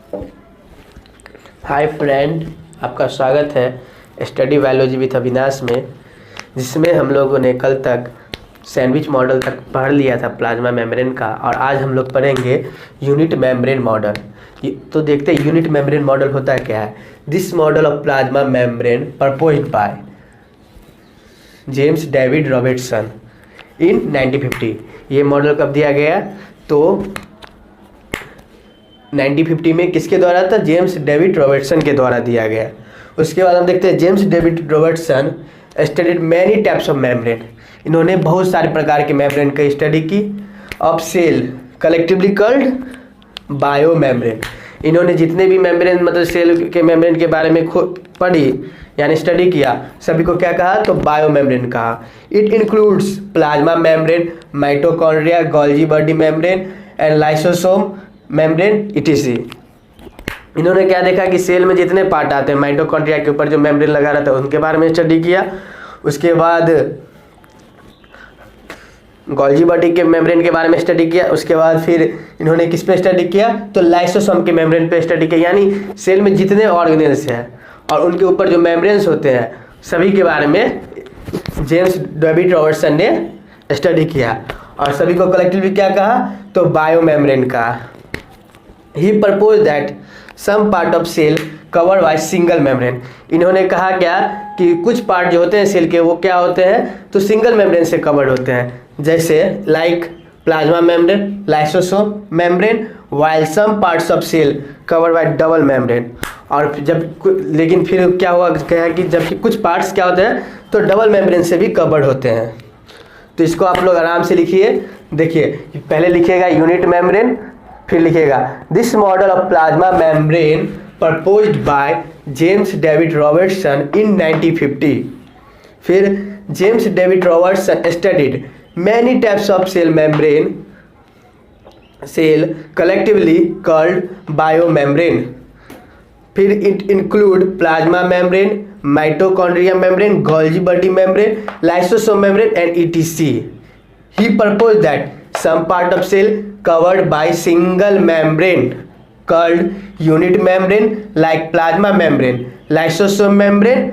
Hi friend, आपका स्वागत है स्टडी बायोलॉजी विथ अविनाश में, जिसमें हम लोगों ने कल तक सैंडविच मॉडल तक पढ़ लिया था प्लाज्मा मेम्ब्रेन का। और आज हम लोग पढ़ेंगे यूनिट मेम्ब्रेन मॉडल। तो देखते हैं यूनिट मेम्ब्रेन मॉडल होता क्या है। This model of plasma membrane proposed by James David Robertson in 1950। ये मॉडल कब दिया गया? तो 1950 में किसके द्वारा था? जेम्स डेविड रॉबर्टसन के द्वारा दिया गया। उसके बाद हम देखते हैं James David Robertson studied many types of membrane. इन्होंने बहुत सारे प्रकार के मेम्ब्रेन की स्टडी की। Of cell collectively called bio membrane. इन्होंने जितने भी मेम्ब्रेन मतलब सेल के मेम्ब्रेन के बारे में खुद पढ़ी यानी स्टडी किया, सभी को क्या कहा? तो बायो मेम्ब्रेन कहा। It includes plasma membrane, mitochondria, Golgi body membrane and lysosome membrane etc.. इन्होंने क्या देखा कि सेल में जितने पार्ट आते हैं, माइटोकॉन्ड्रिया के ऊपर जो मेम्ब्रेन लगा रहता है उनके बारे में स्टडी किया। उसके बाद गोल्जी बॉडी के मेम्ब्रेन के बारे में स्टडी किया। उसके बाद फिर इन्होंने किस पे स्टडी किया? तो लाइसोसोम के मेम्ब्रेन पे स्टडी किया, यानी सेल में जितने ऑर्गेनेल्स हैं और उनके ऊपर जो मेम्ब्रेन्स होते हैं सभी के बारे में जेम्स डेविड रॉबर्टसन ने स्टडी किया। और सभी को कलेक्टिवली क्या कहा? तो बायो मेम्ब्रेन कहा। He proposed that some part of cell covered by single membrane। इन्होंने कहा क्या कि कुछ पार्ट जो होते हैं सेल के वो क्या होते हैं? तो सिंगल मेम्ब्रेन से कवर्ड होते हैं, जैसे like plasma membrane, lysosome membrane, while some parts of cell covered by double membrane. और लेकिन फिर क्या हुआ कहा कि जबकि कुछ पार्ट्स क्या होते हैं तो डबल मेम्ब्रेन से भी कवर्ड होते हैं। तो इसको आप लोग आराम से लिखिए। देखिए पहले लिखिएगा यूनिट मेम्ब्रेन, फिर लिखेगा this model of plasma membrane proposed by James David Robertson in 1950। फिर James David Robertson studied many types of cell membrane, cell collectively called bio membrane. फिर it include plasma membrane, mitochondria membrane, Golgi body membrane, lysosome membrane and ETC। He proposed that some part of cell covered by single membrane called unit membrane like plasma membrane, lysosome membrane,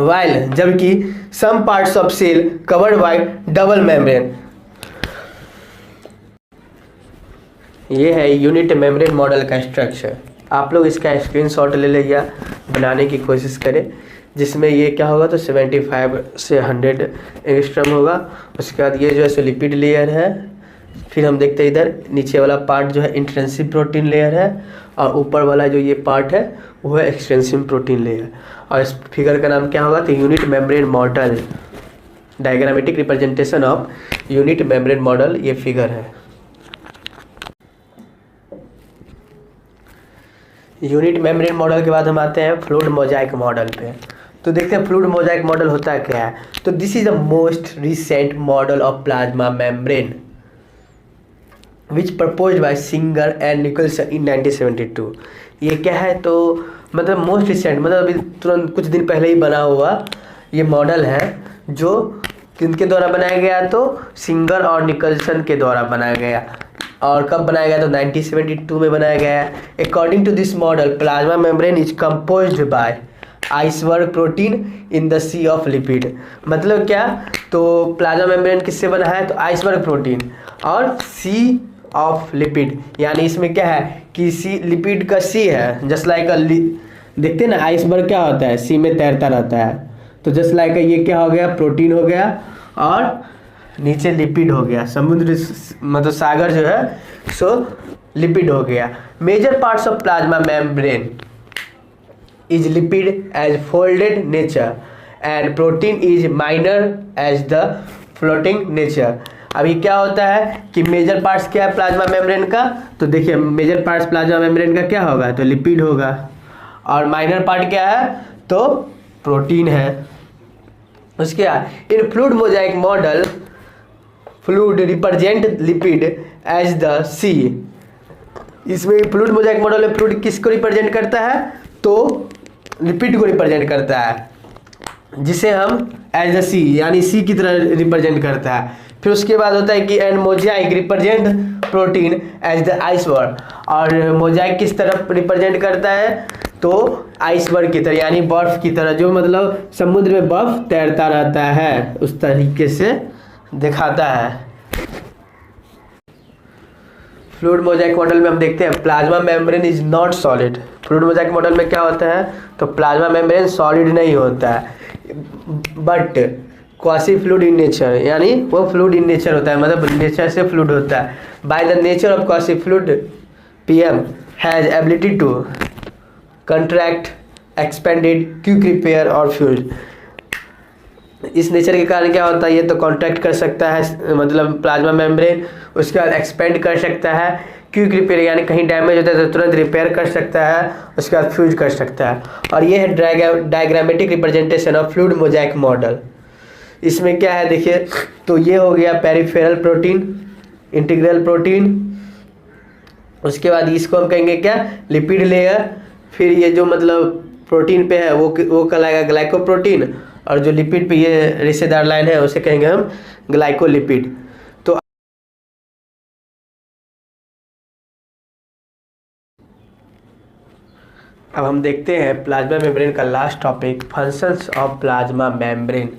while जबकि some parts of cell covered by double membrane। ये है unit membrane model का structure. आप लोग इसका screenshot ले लिया, बनाने की कोशिश करें, जिसमें ये क्या होगा तो 75 से 100 एंगस्ट्रॉम होगा। उसके बाद ये जो है सो लिपिड लेयर है। फिर हम देखते हैं इधर नीचे वाला पार्ट जो है इंट्रिंसिक प्रोटीन लेयर है और ऊपर वाला जो ये पार्ट है वो है एक्सटेंसिव प्रोटीन लेयर। और इस फिगर का नाम क्या होगा तो unit membrane model, diagrammatic representation of unit membrane model ये फिगर है। यूनिट मेम्ब्रेन मॉडल के बाद हम आते हैं फ्लूइड मोजाइक मॉडल पे। तो देखते हैं फ्लूइड मोजाइक मॉडल होता क्या है। तो this is the most recent model of plasma membrane which proposed by Singer and Nicolson in 1972। ये क्या है तो मतलब मोस्ट रिसेंट मतलब अभी तुरंत कुछ दिन पहले ही बना हुआ ये मॉडल है, जो किनके द्वारा बनाया गया तो सिंगर और निकल्सन के द्वारा बनाया गया। और कब बनाया गया तो 1972 में बनाया गया है। According to this model plasma membrane is composed by iceberg protein in the sea of lipid. मतलब क्या तो प्लाज्मा मेम्ब्रेन किससे बना है तो आइसबर्ग प्रोटीन और सी ऑफ लिपिड, यानी इसमें क्या है कि सी लिपिड का सी है। जस्ट लाइक देखते हैं ना आइसबर्ग क्या होता है, सी में तैरता रहता है। तो जस्ट लाइक ये क्या हो गया प्रोटीन हो गया और नीचे लिपिड हो गया, समुद्र मतलब सागर जो है सो लिपिड हो गया। Major parts of plasma membrane is lipid as folded nature and protein is minor as the floating nature. अभी क्या होता है कि मेजर पार्ट्स क्या है प्लाज्मा मेम्ब्रेन का, तो देखिए मेजर पार्ट्स प्लाज्मा मेम्ब्रेन का क्या होगा तो लिपिड होगा और माइनर पार्ट क्या है तो प्रोटीन है। उसके बाद इन fluid mosaic model fluid represent lipid as the sea. इसमें फ्लूइड मोजाइक मॉडल में फ्लूइड किसको रिप्रेजेंट करता है तो लिपिड को रिप्रेजेंट करता है, जिसे हम एज द सी यानी सी की तरह रिप्रेजेंट करता है। फिर उसके बाद होता है कि and mosaic represent protein as the iceberg, और मोजाइक किस तरह रिप्रेजेंट करता है, तो आइसबर्ग की तरह, यानी बर्फ की तरह, जो मतलब समुद्र में बर्फ तैरता रहता है उस तरीके से दिखाता है। फ्लूइड मोजाइक मॉडल में हम देखते हैं plasma membrane is not solid. Fluid mosaic model में क्या होता है, तो प्लाज्मा मेम्ब्रेन सॉलिड नहीं होता है, but quasi fluid in nature, यानी वो फ्लूइड इन नेचर होता है, मतलब नेचर से फ्लूइड होता है। By the nature of quasi fluid PM has ability to contract, expanded, quick repair और फ्यूज। इस नेचर के कारण क्या होता है, ये तो कॉन्ट्रैक्ट कर सकता है मतलब प्लाज्मा मेम्ब्रेन, उसके बाद एक्सपेंड कर सकता है, क्विक रिपेयर यानी कहीं डैमेज होता है तो तुरंत रिपेयर कर सकता है, उसके बाद फ्यूज कर सकता है। और ये है diagrammatic representation of fluid mosaic model. इसमें क्या है देखिए, तो ये हो गया पेरिफेरल प्रोटीन, इंटीग्रल प्रोटीन, उसके बाद इसको हम कहेंगे क्या, लिपिड लेयर। फिर ये जो मतलब प्रोटीन पे है वो कहलाएगा ग्लाइकोप्रोटीन, और जो लिपिड पे ये रिश्तेदार लाइन है उसे कहेंगे हम ग्लाइकोलिपिड। तो अब हम देखते हैं प्लाज्मा मेम्ब्रेन का last topic, functions of plasma membrane.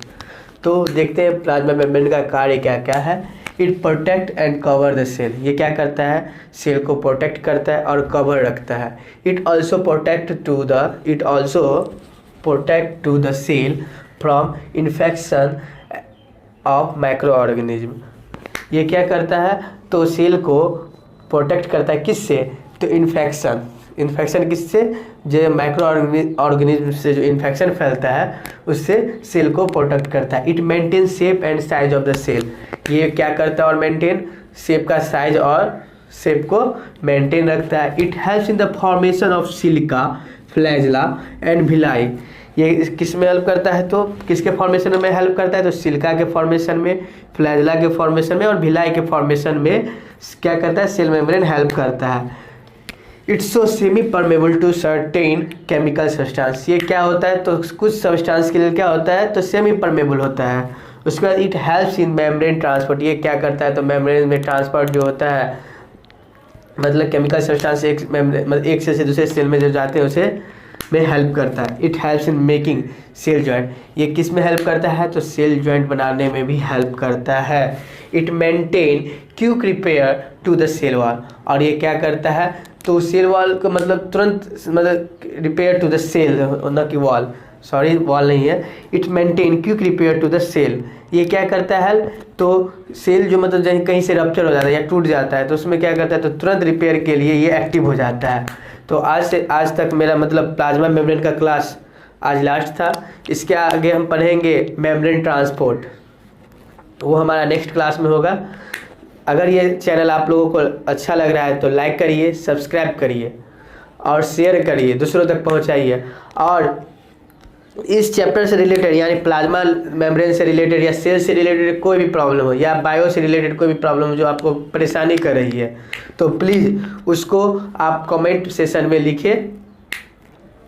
तो देखते हैं प्लाज्मा मेम्ब्रेन का कार्य क्या क्या है। It protect and cover the cell, ये क्या करता है, सेल को प्रोटेक्ट करता है और कवर रखता है। It also protect to the cell from infection of micro organism. ये क्या करता है, तो सेल को प्रोटेक्ट करता है किससे, तो इन्फेक्शन किससे, जो माइक्रो ऑर्गेनिज्म से जो इन्फेक्शन फैलता है उससे सेल को प्रोटेक्ट करता है। It maintain shape and size of the cell, ये क्या करता है और मेंटेन शेप का साइज और शेप को मेंटेन रखता है। It helps in the formation of silica, flagella and pili, ये किस में हेल्प करता है, तो किसके फॉर्मेशन में हेल्प करता है, तो सिलिका के फॉर्मेशन में, फ्लैजिला के फॉर्मेशन में और भिलाई के फॉर्मेशन में क्या करता है, सेल मेम्ब्रेन हेल्प करता है। It's so semi permeable to certain chemical substance, ये क्या होता है, तो कुछ सब्सटेंस के लिए क्या होता है, तो सेमी परमेबल होता है। उसके बाद it helps in membrane transport, ये क्या करता है, तो मेम्ब्रेन में ट्रांसपोर्ट जो होता है, मतलब केमिकल सब्सटेंस एक सेल से दूसरे सेल में जो जाते हैं उसे में हेल्प करता है। It helps in making cell joint, ये किस में हेल्प करता है, तो सेल जॉइंट बनाने में भी हेल्प करता है। It maintain quick repair to the cell wall, और ये क्या करता है, तो सेल वॉल को मतलब तुरंत मतलब रिपेयर टू द सेल, न कि वॉल, सॉरी वॉल नहीं है। It maintain quick repair to the cell, ये क्या करता है, तो सेल जो मतलब कहीं से रप्चर हो जाता है या टूट जाता है तो उसमें क्या करता है, तो तुरंत रिपेयर के लिए ये एक्टिव हो जाता है। तो आज तक मेरा मतलब प्लाज्मा मेम्ब्रेन का क्लास आज लास्ट था। इसके आगे हम पढ़ेंगे मेम्ब्रेन ट्रांसपोर्ट, वो हमारा नेक्स्ट क्लास में होगा। अगर ये चैनल आप लोगों को अच्छा लग रहा है तो लाइक करिए, सब्सक्राइब करिए और शेयर करिए, दूसरों तक पहुंचाइए। और इस चैप्टर से रिलेटेड यानी प्लाज्मा मेम्ब्रेन से रिलेटेड या सेल से रिलेटेड कोई भी प्रॉब्लम हो या बायो से रिलेटेड कोई भी प्रॉब्लम हो जो आपको परेशानी कर रही है, तो प्लीज़ उसको आप कमेंट सेशन में लिखिए।